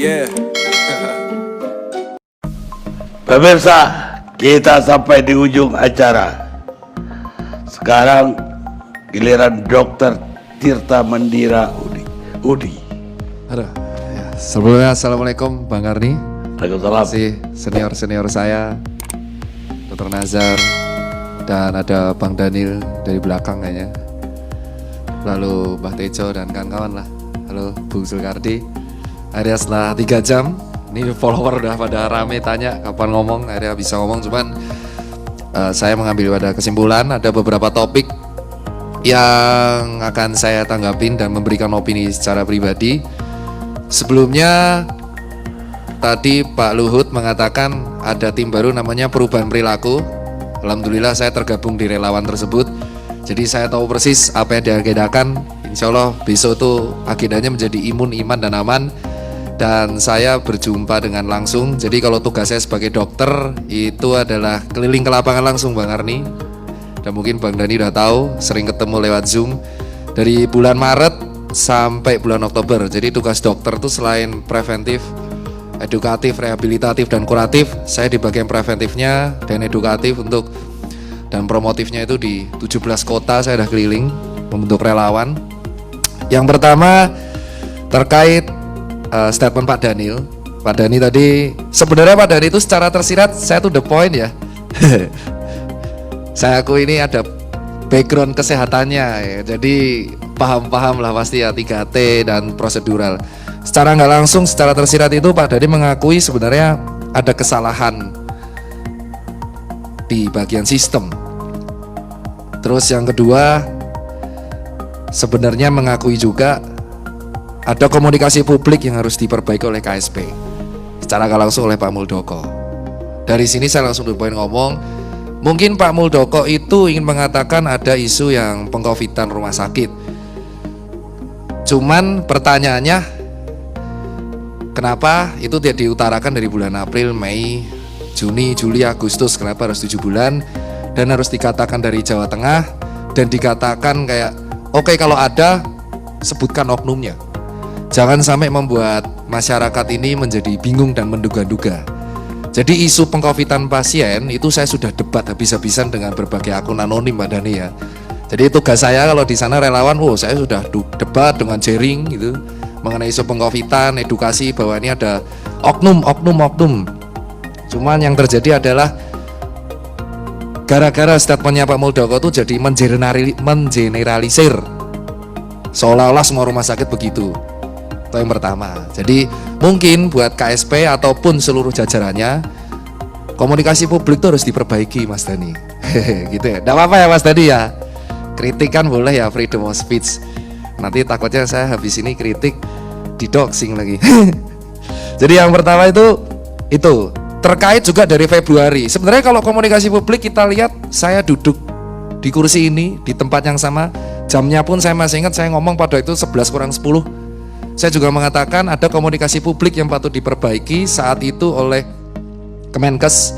Yeah. Pemirsa, kita sampai di ujung acara. Sekarang giliran Dokter Tirta Mandira Udi. Aduh, ya. Sebelumnya assalamualaikum Bang Karni. Waalaikumsalam. Senior saya, Dr. Nazar, dan ada Bang Daniel dari belakang kayaknya. Lalu Mbah Tejo dan kawan-kawan lah. Halo Bung Zulkardi. Akhirnya setelah 3 jam, ini follower udah pada rame tanya kapan ngomong, akhirnya bisa ngomong. Cuman saya mengambil pada kesimpulan ada beberapa topik yang akan saya tanggapin dan memberikan opini secara pribadi. Sebelumnya tadi Pak Luhut mengatakan ada tim baru namanya Perubahan Perilaku. Alhamdulillah saya tergabung di relawan tersebut. Jadi saya tahu persis apa yang diagendakan. Insya Allah besok tuh agendanya menjadi imun, iman, dan aman. Dan saya berjumpa dengan langsung. Jadi kalau tugas saya sebagai dokter itu adalah keliling ke lapangan langsung Bang Arni. Dan mungkin Bang Dani udah tahu, sering ketemu lewat Zoom. Dari bulan Maret sampai bulan Oktober. Jadi tugas dokter itu selain preventif, edukatif, rehabilitatif, dan kuratif, saya di bagian preventifnya dan edukatif dan promotifnya itu di 17 kota saya udah keliling membentuk relawan. Yang pertama terkait statement Pak Daniel. Pak Dani tadi, sebenarnya Pak Dani itu secara tersirat saya tuh the point ya. Saya aku ini ada background kesehatannya ya. Jadi paham lah pasti ya 3T dan prosedural. Secara nggak langsung, secara tersirat itu Pak Dani mengakui sebenarnya ada kesalahan di bagian sistem. Terus yang kedua, sebenarnya mengakui juga ada komunikasi publik yang harus diperbaiki oleh KSP. Secara nggak langsung oleh Pak Muldoko. Dari sini saya langsung berpoin ngomong, mungkin Pak Muldoko itu ingin mengatakan ada isu yang pengcovidan rumah sakit. Cuman pertanyaannya, kenapa itu tidak diutarakan dari bulan April, Mei, Juni, Juli, Agustus? Kenapa harus 7 bulan? Dan harus dikatakan dari Jawa Tengah. Dan dikatakan kayak, oke, kalau ada, sebutkan oknumnya. Jangan sampai membuat masyarakat ini menjadi bingung dan menduga-duga. Jadi isu pengcovidan pasien itu saya sudah debat habis-habisan dengan berbagai akun anonim Mbak Dani ya. Jadi tugas saya kalau di sana relawan, saya sudah debat dengan jaring gitu mengenai isu pengcovidan, edukasi bahwa ini ada oknum. Cuman yang terjadi adalah gara-gara statementnya Pak Muldoko itu jadi mengeneralisir seolah-olah semua rumah sakit begitu. Itu yang pertama. Jadi mungkin buat KSP ataupun seluruh jajarannya, komunikasi publik itu harus diperbaiki Mas Dani. Gitu ya. Nggak apa-apa ya Mas Dani ya. Kritik kan boleh ya, freedom of speech. Nanti takutnya saya habis ini kritik didoxing lagi. Jadi yang pertama itu terkait juga dari Februari. Sebenarnya kalau komunikasi publik kita lihat, saya duduk di kursi ini di tempat yang sama, jamnya pun saya masih ingat saya ngomong pada itu 11:10. Saya juga mengatakan ada komunikasi publik yang patut diperbaiki saat itu oleh Kemenkes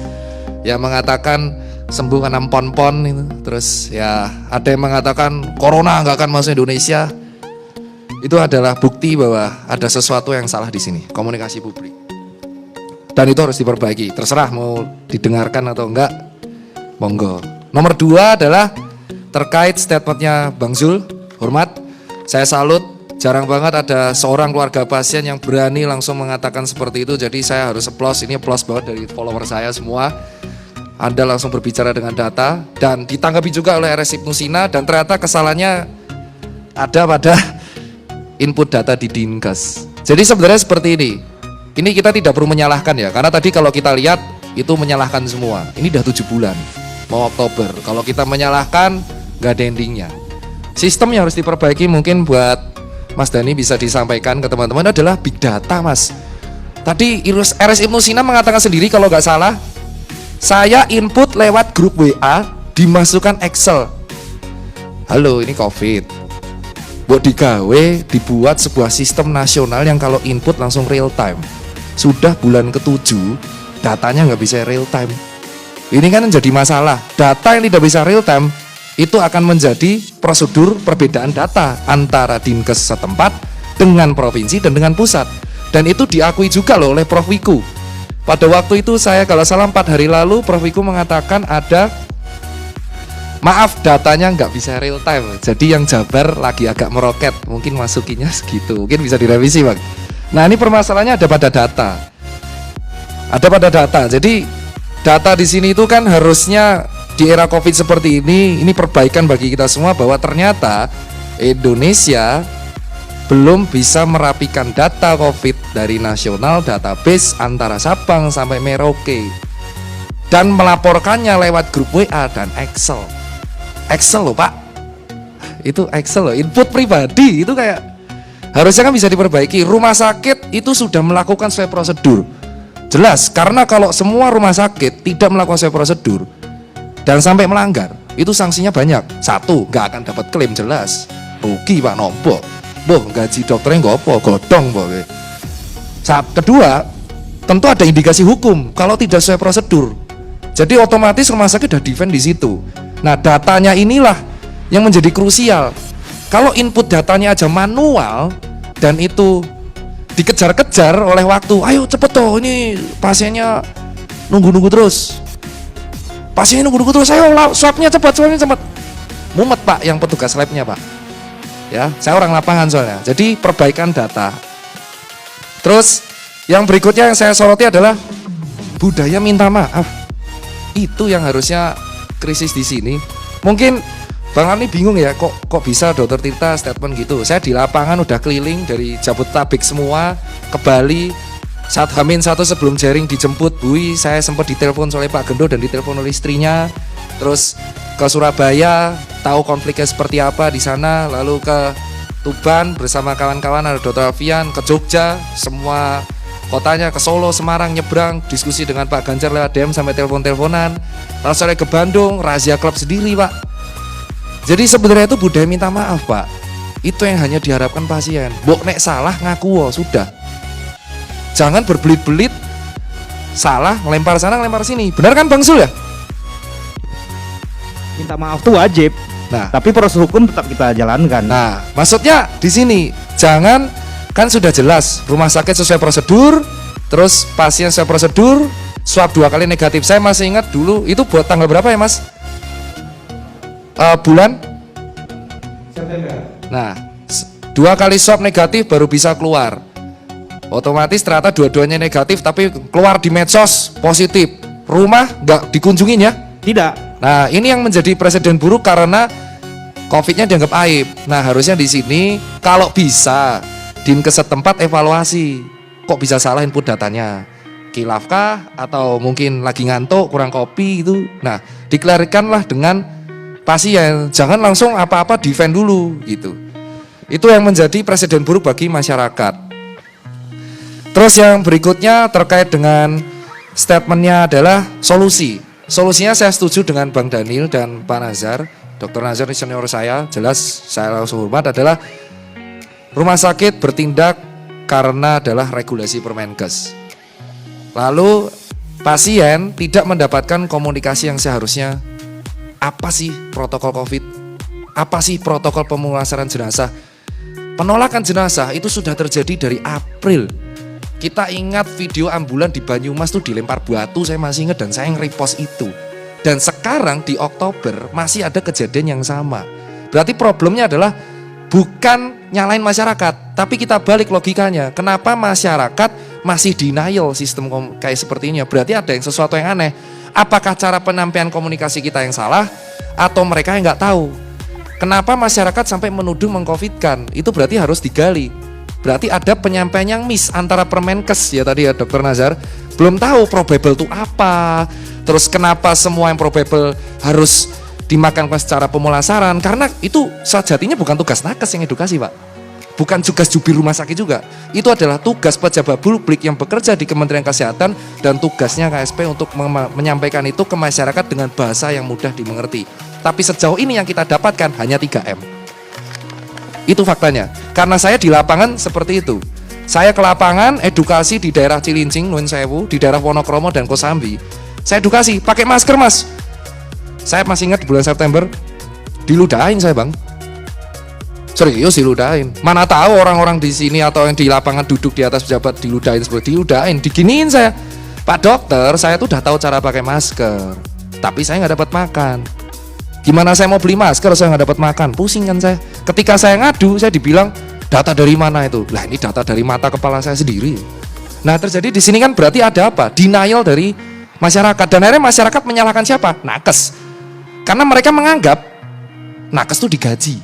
yang mengatakan sembuh karena pon-pon itu. Terus ya ada yang mengatakan corona nggak akan masuk Indonesia. Itu adalah bukti bahwa ada sesuatu yang salah di sini, komunikasi publik. Dan itu harus diperbaiki. Terserah mau didengarkan atau enggak, monggo. Nomor 2 adalah terkait statementnya Bang Zul. Hormat, saya salut. Jarang banget ada seorang keluarga pasien yang berani langsung mengatakan seperti itu. Jadi saya harus applause, ini applause banget dari follower saya semua. Anda langsung berbicara dengan data dan ditanggapi juga oleh RS Ibnu Sina. Dan ternyata kesalahannya ada pada input data di Dinkes. Jadi sebenarnya seperti ini. Ini kita tidak perlu menyalahkan ya, karena tadi kalau kita lihat itu menyalahkan semua. Ini udah 7 bulan, mau Oktober. Kalau kita menyalahkan, nggak ada endingnya. Sistem yang harus diperbaiki mungkin buat Mas Dani bisa disampaikan ke teman-teman adalah big data Mas. Tadi RS Ibnu Sina mengatakan sendiri kalau nggak salah, saya input lewat grup WA, dimasukkan Excel. Halo, ini COVID. Buat dibuat sebuah sistem nasional yang kalau input langsung real time. Sudah bulan ke-7, datanya nggak bisa real time. Ini kan jadi masalah. Data yang tidak bisa real time itu akan menjadi prosedur perbedaan data antara Dinkes setempat dengan provinsi dan dengan pusat. Dan itu diakui juga loh oleh Prof. Wiku. Pada waktu itu saya kalau salah 4 hari lalu Prof. Wiku mengatakan ada, maaf datanya nggak bisa real time, jadi yang Jabar lagi agak meroket, mungkin masukinya segitu, mungkin bisa direvisi Bang. Nah ini permasalahannya ada pada data. Ada pada data. Jadi data di sini itu kan harusnya di era Covid seperti ini perbaikan bagi kita semua bahwa ternyata Indonesia belum bisa merapikan data Covid dari nasional database antara Sabang sampai Merauke dan melaporkannya lewat grup WA dan Excel. Excel loh Pak, itu Excel loh, input pribadi itu kayak harusnya kan bisa diperbaiki. Rumah sakit itu sudah melakukan sesuai prosedur, jelas, karena kalau semua rumah sakit tidak melakukan sesuai prosedur dan sampai melanggar, itu sanksinya banyak. Satu, nggak akan dapat klaim, jelas, rugi Pak, nombok. Boh, gaji dokternya nggak apa, godong boh. Kedua, tentu ada indikasi hukum kalau tidak sesuai prosedur. Jadi otomatis rumah sakit udah defend di situ. Nah, datanya inilah yang menjadi krusial. Kalau input datanya aja manual dan itu dikejar-kejar oleh waktu, ayo cepet toh, ini pasiennya nunggu-nunggu terus. Pasiennya nunggu-nunggu terus, ayo swabnya cepat, swabnya cepat. Mumet Pak yang petugas labnya Pak. Ya, saya orang lapangan soalnya. Jadi perbaikan data. Terus yang berikutnya yang saya soroti adalah budaya minta maaf. Itu yang harusnya krisis di sini. Mungkin Bang Ani bingung ya, kok bisa Dokter Tirta statement gitu. Saya di lapangan udah keliling dari Jabodetabek semua ke Bali. Saat H-1 sebelum jaring dijemput Bui, saya sempat ditelepon oleh Pak Gendo dan ditelepon oleh istrinya. Terus ke Surabaya, tahu konfliknya seperti apa di sana, lalu ke Tuban bersama kawan-kawan ada Dr. Alfian, ke Jogja, semua kotanya, ke Solo, Semarang, nyebrang, diskusi dengan Pak Ganjar lewat DM sampai telepon-teleponan. Lalu saya ke Bandung, rahasia klub sendiri Pak. Jadi sebenarnya itu budaya minta maaf Pak. Itu yang hanya diharapkan pasien. Bok nek salah ngaku sudah. Jangan berbelit-belit, salah, ngelempar sana, ngelempar sini. Benar kan Bang Sul ya? Minta maaf tuh wajib. Nah, tapi proses hukum tetap kita jalankan. Nah, maksudnya di sini jangan, kan sudah jelas rumah sakit sesuai prosedur, terus pasien sesuai prosedur, swab 2 kali negatif. Saya masih ingat dulu itu buat tanggal berapa ya Mas? Bulan September. Nah, 2 kali swab negatif baru bisa keluar. Otomatis ternyata dua-duanya negatif, tapi keluar di medsos positif. Rumah nggak dikunjungin ya? Tidak. Nah, ini yang menjadi presiden buruk karena COVID-nya dianggap aib. Nah, harusnya di sini kalau bisa Dinkes setempat evaluasi. Kok bisa salah input datanya? Kilafkah atau mungkin lagi ngantuk, kurang kopi itu. Nah, diklarikanlah dengan pasien. Jangan langsung apa-apa defend dulu gitu. Itu yang menjadi presiden buruk bagi masyarakat. Terus yang berikutnya terkait dengan statementnya adalah solusi. Solusinya saya setuju dengan Bang Daniel dan Pak Nazar. Dr. Nazar ini senior saya, jelas saya langsung hormat, adalah rumah sakit bertindak karena adalah regulasi Permenkes. Lalu pasien tidak mendapatkan komunikasi yang seharusnya. Apa sih protokol COVID? Apa sih protokol pemulasaran jenazah? Penolakan jenazah itu sudah terjadi dari April. Kita ingat video ambulan di Banyumas tuh dilempar batu, saya masih ingat dan saya nge-repost itu. Dan sekarang di Oktober masih ada kejadian yang sama. Berarti problemnya adalah bukan nyalain masyarakat, tapi kita balik logikanya. Kenapa masyarakat masih denial sistem kayak seperti ini? Berarti ada yang sesuatu yang aneh. Apakah cara penyampaian komunikasi kita yang salah atau mereka yang nggak tahu? Kenapa masyarakat sampai menuduh mengcovidkan? Itu berarti harus digali. Berarti ada penyampaian yang miss antara Permenkes ya tadi ya Dr. Nazar. Belum tahu probable itu apa. Terus kenapa semua yang probable harus dimakan secara pemulasaran? Karena itu sejatinya bukan tugas nakes yang edukasi Pak. Bukan tugas jubir rumah sakit juga. Itu adalah tugas pejabat publik yang bekerja di Kementerian Kesehatan dan tugasnya KSP untuk menyampaikan itu ke masyarakat dengan bahasa yang mudah dimengerti. Tapi sejauh ini yang kita dapatkan hanya 3M. Itu faktanya. Karena saya di lapangan seperti itu. Saya ke lapangan edukasi di daerah Cilincing, Nuwun Sewu, di daerah Wonokromo dan Kosambi. Saya edukasi, pakai masker Mas. Saya masih ingat di bulan September diludahin saya Bang. Serius diludahin. Mana tahu orang-orang di sini atau yang di lapangan duduk di atas pejabat diludahin seperti diludahin, diginiin saya. Pak dokter, saya tuh udah tahu cara pakai masker, tapi saya nggak dapat makan. Gimana saya mau beli masker, saya nggak dapat makan, pusing kan saya. Ketika saya ngadu, saya dibilang data dari mana itu? Lah ini data dari mata kepala saya sendiri. Nah terjadi di sini kan berarti ada apa? Denial dari masyarakat, dan akhirnya masyarakat menyalahkan siapa? Nakes. Karena mereka menganggap nakes tuh digaji,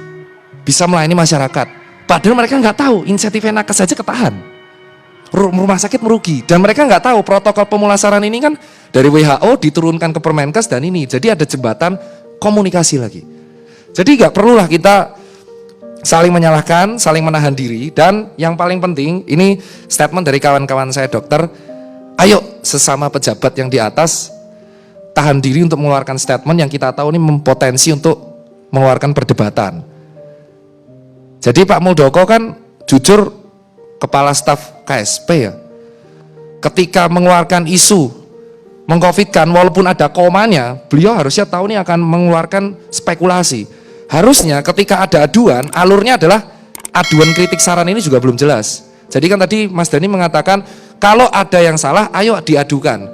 bisa melayani masyarakat. Padahal mereka nggak tahu insentifnya nakes saja ketahan. Rumah sakit merugi, dan mereka nggak tahu protokol pemulasaran ini kan dari WHO diturunkan ke Permenkes dan ini. Jadi ada jembatan komunikasi lagi. Jadi nggak perlulah kita saling menyalahkan, saling menahan diri, dan yang paling penting ini statement dari kawan-kawan saya dokter. Ayo sesama pejabat yang di atas tahan diri untuk mengeluarkan statement yang kita tahu ini mempotensi untuk mengeluarkan perdebatan. Jadi Pak Muldoko kan jujur kepala staf KSP ya. Ketika mengeluarkan isu mengcovidkan walaupun ada komanya, beliau harusnya tahu ini akan mengeluarkan spekulasi. Harusnya ketika ada aduan, alurnya adalah aduan kritik saran ini juga belum jelas. Jadi kan tadi Mas Dhani mengatakan kalau ada yang salah, ayo diadukan.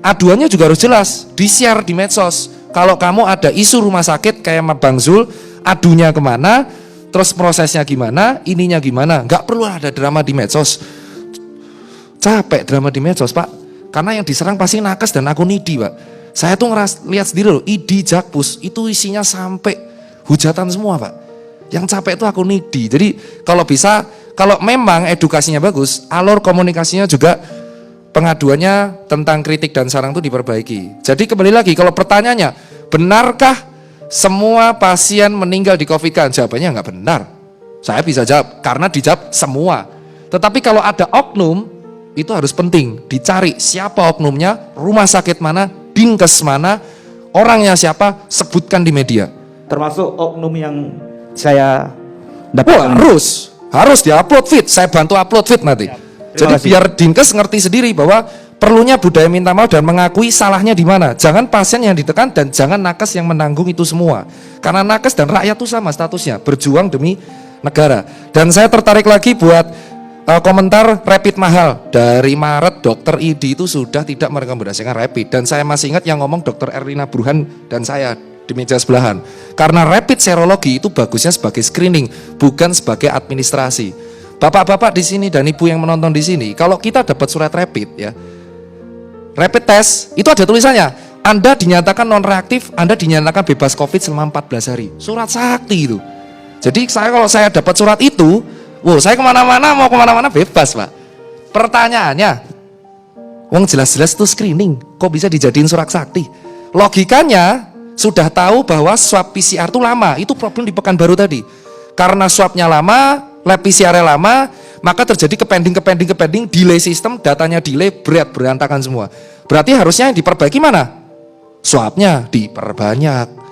Aduannya juga harus jelas, di-share di medsos. Kalau kamu ada isu rumah sakit kayak Bang Zul, adunya kemana, terus prosesnya gimana, ininya gimana. Nggak perlu ada drama di medsos. Capek drama di medsos Pak, karena yang diserang pasti nakes dan akun ID Pak. Saya tuh lihat sendiri loh, ID Jakpus itu isinya sampai hujatan semua Pak. Yang capek itu akun ID. Jadi kalau bisa, kalau memang edukasinya bagus, alur komunikasinya juga pengaduannya tentang kritik dan saran itu diperbaiki. Jadi kembali lagi, kalau pertanyaannya, benarkah semua pasien meninggal di COVID kan? Jawabannya nggak benar. Saya bisa jawab, karena dijawab semua. Tetapi kalau ada oknum, itu harus penting. Dicari siapa oknumnya, rumah sakit mana, dinkes mana, orangnya siapa, sebutkan di media. Termasuk oknum yang saya Wah, dapatkan. harus diupload feed, saya bantu upload feed nanti. Jadi kasih. biar dinkes ngerti sendiri bahwa perlunya budaya minta maaf dan mengakui salahnya di mana. Jangan pasien yang ditekan dan jangan nakes yang menanggung itu semua. Karena nakes dan rakyat itu sama statusnya, berjuang demi negara. Dan saya tertarik lagi buat komentar rapid mahal. Dari Maret dokter ID itu sudah tidak merekomendasikan rapid, dan saya masih ingat yang ngomong dokter Erlina Burhan dan saya di meja sebelahan. Karena rapid serologi itu bagusnya sebagai screening, bukan sebagai administrasi. Bapak-bapak di sini dan ibu yang menonton di sini, kalau kita dapat surat rapid ya, rapid test itu ada tulisannya, Anda dinyatakan non reaktif, Anda dinyatakan bebas COVID selama 14 hari. Surat sakti itu. Jadi kalau saya dapat surat itu, saya kemana-mana, mau kemana-mana bebas Pak. Pertanyaannya, wong jelas-jelas itu screening, kok bisa dijadiin surat sakti? Logikanya sudah tahu bahwa swab PCR itu lama, itu problem di Pekanbaru tadi. Karena swabnya lama, lab PCR lama, maka terjadi kepending, delay sistem, datanya delay, berantakan semua. Berarti harusnya yang diperbaiki mana? Swabnya diperbanyak.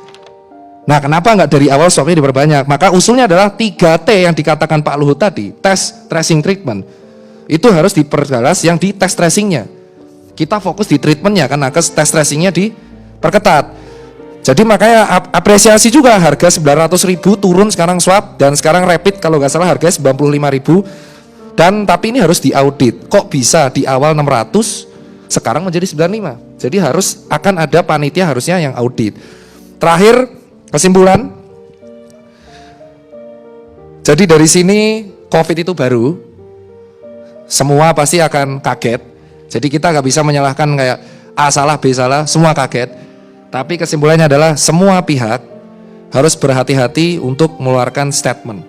Nah kenapa nggak dari awal swabnya diperbanyak? Maka usulnya adalah 3T yang dikatakan Pak Luhut tadi, test, tracing, treatment. Itu harus diperjelas yang di test tracingnya. Kita fokus di treatmentnya, karena test tracingnya diperketat. Jadi makanya apresiasi juga harga 900.000 turun sekarang swab, dan sekarang rapid kalau nggak salah harganya 95.000. Dan tapi ini harus diaudit. Kok bisa di awal 600 sekarang menjadi 95? Jadi akan ada panitia harusnya yang audit. Terakhir kesimpulan. Jadi dari sini COVID itu baru. Semua pasti akan kaget. Jadi kita nggak bisa menyalahkan kayak A salah, B salah, semua kaget. Tapi kesimpulannya adalah semua pihak harus berhati-hati untuk mengeluarkan statement.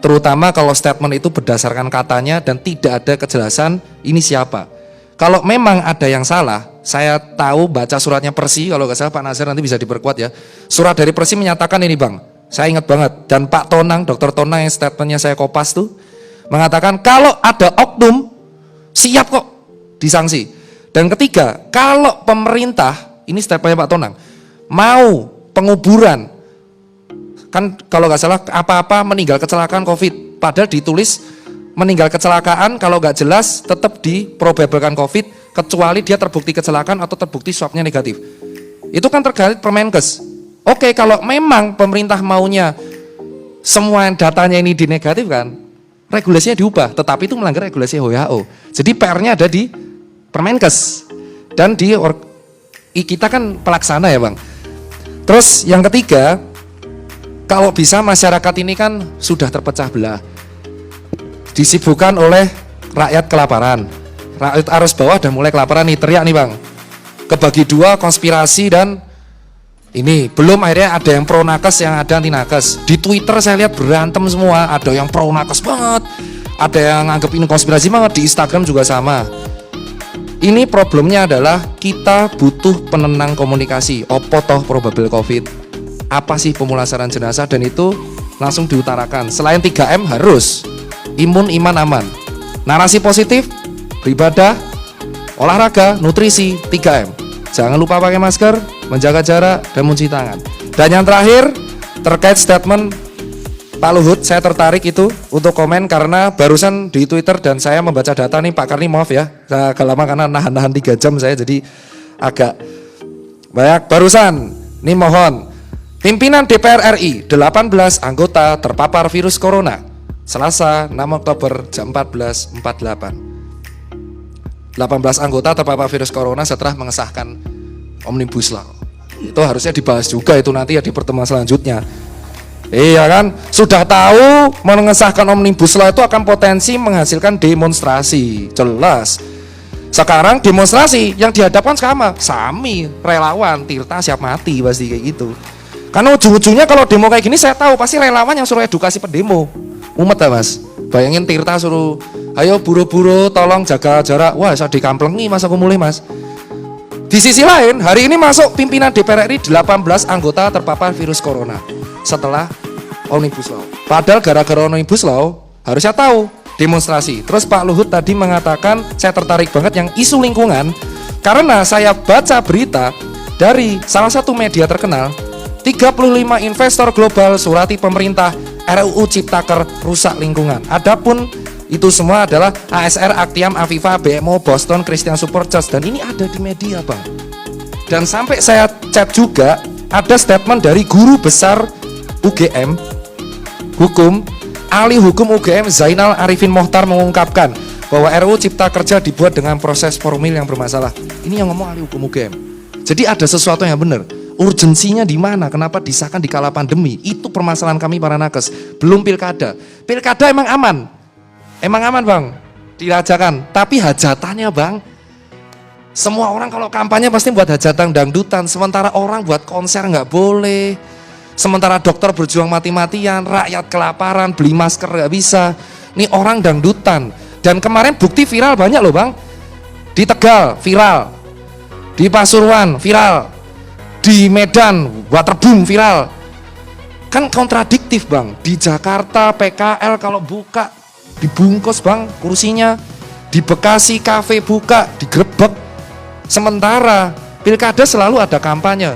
Terutama kalau statement itu berdasarkan katanya dan tidak ada kejelasan ini siapa. Kalau memang ada yang salah, saya tahu baca suratnya Persi, kalau nggak salah Pak Nazar nanti bisa diperkuat ya. Surat dari Persi menyatakan ini Bang, saya ingat banget. Dan Pak Tonang, Dr. Tonang yang statementnya saya kopas tuh, mengatakan kalau ada oknum, siap kok disanksi. Dan ketiga, kalau pemerintah, ini statementnya Pak Tonang, mau penguburan, kan kalau nggak salah apa-apa meninggal kecelakaan COVID, padahal ditulis meninggal kecelakaan, kalau nggak jelas tetap diprobabelkan COVID, kecuali dia terbukti kecelakaan atau terbukti swabnya negatif. Itu kan terkait Permenkes. Oke, kalau memang pemerintah maunya semua yang datanya ini dinegatifkan, regulasinya diubah, tetapi itu melanggar regulasi WHO. Jadi PR-nya ada di Permenkes dan kita kan pelaksana ya Bang. Terus yang ketiga, kalau bisa masyarakat ini kan sudah terpecah belah, disibukkan oleh rakyat kelaparan, rakyat arus bawah dan mulai kelaparan nih, teriak nih Bang, kebagi dua konspirasi dan ini belum akhirnya ada yang pro nakes, yang ada anti nakes. Di Twitter saya lihat berantem semua, ada yang pro nakes banget, ada yang anggap ini konspirasi banget, di Instagram juga sama. Ini problemnya adalah kita butuh penenang komunikasi. Opo toh probable COVID? Apa sih pemulasaran jenazah? Dan itu langsung diutarakan. Selain 3M harus imun, iman, aman. Narasi positif, beribadah, olahraga, nutrisi, 3M. Jangan lupa pakai masker, menjaga jarak, dan mencuci tangan. Dan yang terakhir, terkait statement Pak Luhut, saya tertarik itu untuk komen karena barusan di Twitter dan saya membaca data nih Pak Karni, maaf ya, saya agak lama karena nahan-nahan 3 jam saya jadi agak banyak. Barusan, nih mohon, pimpinan DPR RI, 18 anggota terpapar virus corona, Selasa 6 Oktober jam 14.48. 18 anggota terpapar virus corona setelah mengesahkan Omnibus Law. Itu harusnya dibahas juga itu nanti ya di pertemuan selanjutnya. Iya kan, sudah tahu mengesahkan Omnibus Law itu akan potensi menghasilkan demonstrasi, jelas. Sekarang demonstrasi yang dihadapkan sama Sami, relawan, Tirta siap mati pasti kayak gitu. Karena ujung-ujungnya kalau demo kayak gini saya tahu pasti relawan yang suruh edukasi pendemo. Umet ya Mas, bayangin Tirta suruh, ayo buru-buru tolong jaga jarak, wah saya dikamplengi mas aku mulai Mas. Di sisi lain, hari ini masuk pimpinan DPR RI 18 anggota terpapar virus corona setelah Omnibus Law. Padahal gara-gara Omnibus Law harusnya tahu demonstrasi. Terus Pak Luhut tadi mengatakan, saya tertarik banget yang isu lingkungan karena saya baca berita dari salah satu media terkenal, 35 investor global surati pemerintah RUU Ciptaker rusak lingkungan. Adapun itu semua adalah ASR, Actiam, Aviva, BMO, Boston, Christian Supercharge, dan ini ada di media Bang. Dan sampai saya chat juga ada statement dari guru besar UGM Hukum, ahli hukum UGM Zainal Arifin Mohtar mengungkapkan bahwa RUU Cipta Kerja dibuat dengan proses formil yang bermasalah. Ini yang ngomong ahli hukum UGM. Jadi ada sesuatu yang benar. Urgensinya di mana? Kenapa disahkan di kala pandemi? Itu permasalahan kami para nakes. Belum pilkada. Pilkada emang aman. Emang aman Bang, dirajakan. Tapi hajatannya Bang, semua orang kalau kampanye pasti buat hajatan dangdutan. Sementara orang buat konser nggak boleh. Sementara dokter berjuang mati-matian, rakyat kelaparan, beli masker nggak bisa. Nih orang dangdutan. Dan kemarin bukti viral banyak loh Bang. Di Tegal viral, di Pasuruan viral, di Medan Waterboom viral. Kan kontradiktif Bang. Di Jakarta PKL kalau buka dibungkus Bang kursinya. Di Bekasi kafe buka digrebek. Sementara pilkada selalu ada kampanye.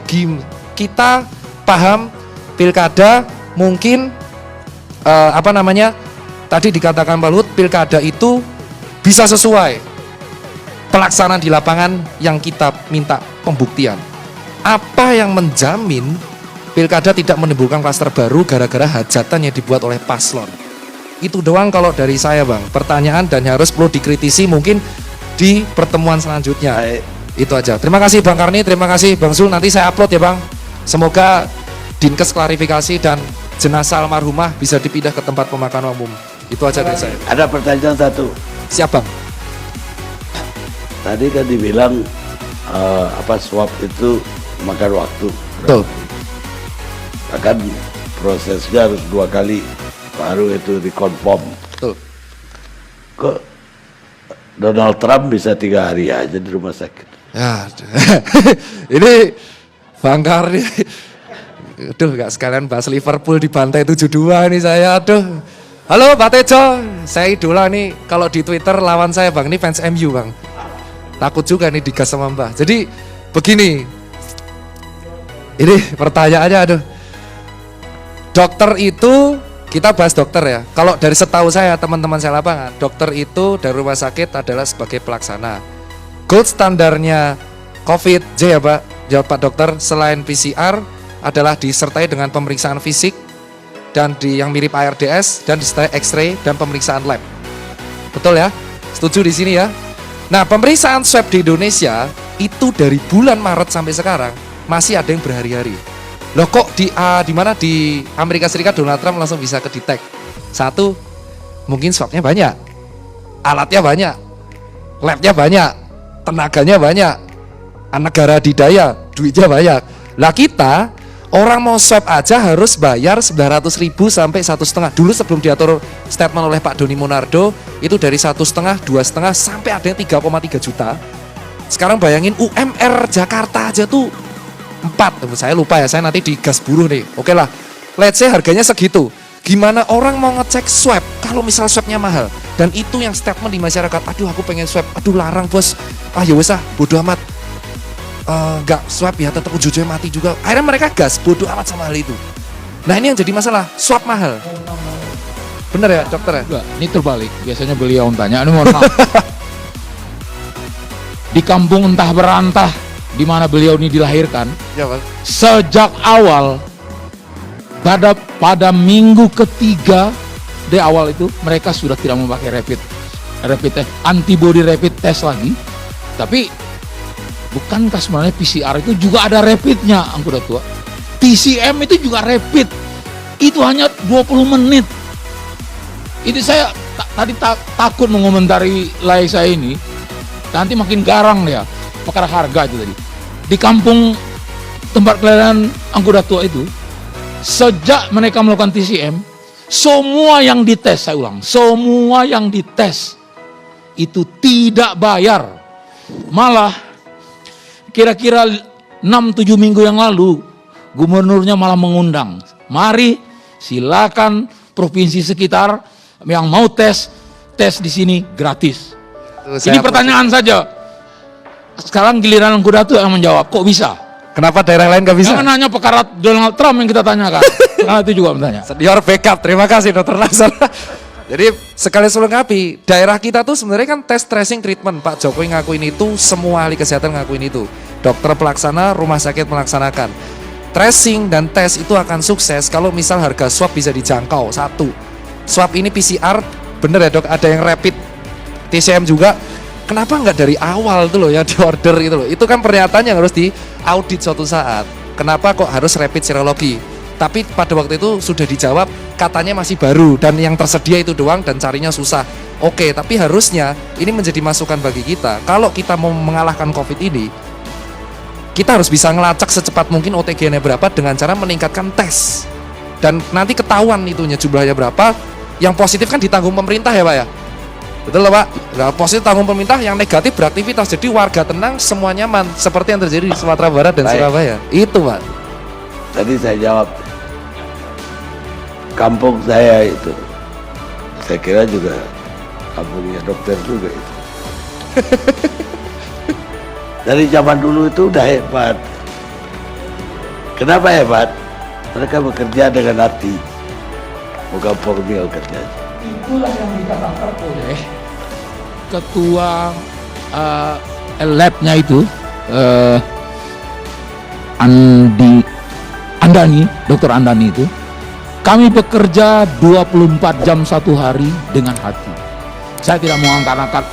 Kita paham pilkada mungkin tadi dikatakan Pak Luhut, pilkada itu bisa sesuai pelaksanaan di lapangan yang kita minta pembuktian. Apa yang menjamin pilkada tidak menimbulkan klaster baru gara-gara hajatan yang dibuat oleh paslon? Itu doang kalau dari saya Bang, pertanyaan dan harus perlu dikritisi mungkin di pertemuan selanjutnya. Itu aja. Terima kasih Bang Karni, terima kasih Bang Zul, nanti saya upload ya Bang. Semoga Dinkes klarifikasi dan jenazah almarhumah bisa dipindah ke tempat pemakaman umum. Itu aja dari saya. Ada pertanyaan satu. Siap Bang. Tadi kan dibilang swab itu makan waktu. Betul. Akan prosesnya harus 2 kali baru itu dikonfirm. Betul. Kok Donald Trump bisa 3 hari aja di rumah sakit? Ya, ini Bang Karni. Aduh, gak sekalian bahas Liverpool dibantai 7-2 nih saya. Aduh. Halo Pak Tejo, saya idola nih. Kalau di Twitter lawan saya Bang, ini fans MU Bang. Takut juga nih digas sama Mbah. Jadi begini. Ini pertanyaannya aduh. Dokter itu, kita bahas dokter ya. Kalau dari setahu saya teman-teman saya lapangan, dokter itu dari rumah sakit adalah sebagai pelaksana. Gold standarnya COVID, ya Pak, jawab Pak Dokter, selain PCR adalah disertai dengan pemeriksaan fisik dan di yang mirip ARDS dan disertai X-ray dan pemeriksaan lab. Betul ya? Setuju di sini ya? Nah, pemeriksaan swab di Indonesia itu dari bulan Maret sampai sekarang masih ada yang berhari-hari. Loh kok di mana di Amerika Serikat Donald Trump langsung bisa kedetek? Satu, mungkin swabnya banyak, alatnya banyak, labnya banyak, tenaganya banyak, negara didaya, duitnya banyak. Lah kita orang mau swab aja harus bayar 900.000 sampai 1,5. Dulu sebelum diatur statement oleh Pak Doni Monardo itu dari 1,5, 2,5 sampai ada yang 3,3 juta. Sekarang bayangin UMR Jakarta aja tuh 4. Saya lupa ya, saya nanti digas buruh nih. Oke lah, let's say harganya segitu. Gimana orang mau ngecek swab kalau misal swabnya mahal? Dan itu yang statement di masyarakat, aduh aku pengen swab, aduh larang bos, ya wes bodo amat. Enggak swab ya tetap ujung-ujungnya mati juga. Akhirnya mereka gas, bodoh amat sama hal itu. Nah ini yang jadi masalah, swab mahal. Bener ya dokter ya? Enggak, ini terbalik. Biasanya beliau tanya, ini mohon maaf. Di kampung entah berantah di mana beliau ini dilahirkan, Ya Pak. sejak awal pada minggu ketiga dari awal itu mereka sudah tidak memakai rapid test, antibody rapid test lagi. Tapi bukankah sebenarnya PCR itu juga ada rapidnya, Angkuda Tua? TCM itu juga rapid. Itu hanya 20 menit. Ini saya tadi takut mengomentari Laisa ini. Nanti makin garang ya, perkara harga itu tadi. Di kampung tempat kelahiran Angkuda Tua itu, sejak mereka melakukan TCM, semua yang dites, saya ulang, semua yang dites itu tidak bayar. Malah kira-kira 6-7 minggu yang lalu, gubernurnya malah mengundang, mari silakan provinsi sekitar yang mau tes di sini gratis. Ini pertanyaan saja. Sekarang giliran Angkuda Tua yang menjawab, kok bisa? Kenapa daerah lain gak bisa? Jangan hanya perkara Donald Trump yang kita tanyakan. Karena itu juga bertanya. Senior backup, terima kasih Dokter Nasar. Jadi sekali selengkapi, daerah kita tuh sebenarnya kan tes tracing treatment. Pak Jokowi ngakuin itu, semua ahli kesehatan ngakuin itu. Dokter pelaksana, rumah sakit melaksanakan. Tracing dan tes itu akan sukses kalau misal harga swab bisa dijangkau. Satu, swab ini PCR, bener ya dok, ada yang rapid, TCM juga. Kenapa nggak dari awal tuh loh ya di order gitu loh? Itu kan pernyataan yang harus diaudit suatu saat. Kenapa kok harus rapid serologi? Tapi pada waktu itu sudah dijawab, katanya masih baru dan yang tersedia itu doang dan carinya susah. Oke, tapi harusnya ini menjadi masukan bagi kita. Kalau kita mau mengalahkan COVID ini, kita harus bisa ngelacak secepat mungkin OTG-nya berapa dengan cara meningkatkan tes. Dan nanti ketahuan itunya jumlahnya berapa. Yang positif kan ditanggung pemerintah ya Pak ya? Betul lah Pak? Nah, positif tanggung pemerintah, yang negatif beraktivitas. Jadi warga tenang, semua nyaman. Seperti yang terjadi di Sumatera Barat dan Surabaya. Itu Pak. Tadi saya jawab, kampung saya itu, saya kira juga kampungnya dokter juga itu. Dari zaman dulu itu udah hebat. Kenapa hebat? Mereka bekerja dengan hati, bukan formil kerjanya. Itulah yang dikatakan oleh ketua labnya itu, Andani, Dr. Andani itu, kami bekerja 24 jam satu hari dengan hati. Saya tidak mau angkat-angkat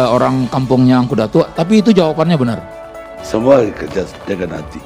orang kampungnya Angkuda Tua, tapi itu jawabannya benar. Semua kerja dengan hati.